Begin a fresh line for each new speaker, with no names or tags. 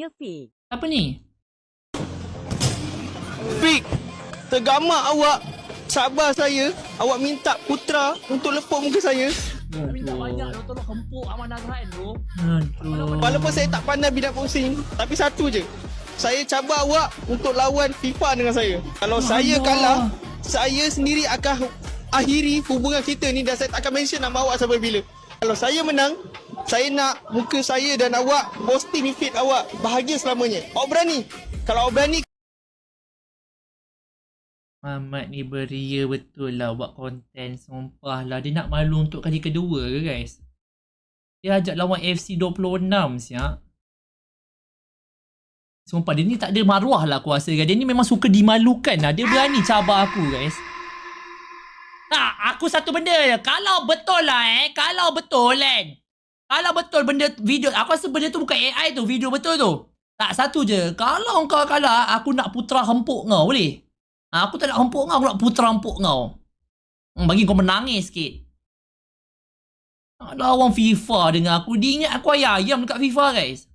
Ya, Fik.
Apa ni?
Fik, tergamak awak. Sabar saya. Awak minta Putra untuk lepuk muka saya.
Minta banyak lo tolong kempuk Aman Azrain tu.
Aduh.
Walaupun saya tak pandai bidang boxing, tapi satu je. Saya cabar awak untuk lawan FIFA dengan saya. Kalau saya kalah, saya sendiri akan akhiri hubungan kita ni dan saya tak akan mention nama awak sampai bila. Kalau saya menang, saya nak muka saya dan awak posting feed awak bahagia selamanya. Awak berani? Kalau awak berani,
Mamat ni beria betul lah buat konten. Sumpah lah. Dia nak malu untuk kali kedua ke guys? Dia ajak lawan FC 26 siap. Sumpah dia ni tak ada maruah lah aku rasa. Dia ni memang suka dimalukan lah. Dia berani cabar aku guys. Tak, aku satu benda je. Kalau betul lah kalau betul kan. Kalau betul benda video, aku rasa benda tu bukan AI tu. Video betul tu. Tak, satu je. Kalau kau kalah, aku nak Putra hempuk kau boleh? Aku tak nak hempuk kau, aku nak Putra hempuk kau. Bagi kau menangis sikit. Lawan FIFA dengan aku. Dia ingat aku ayam dekat FIFA guys.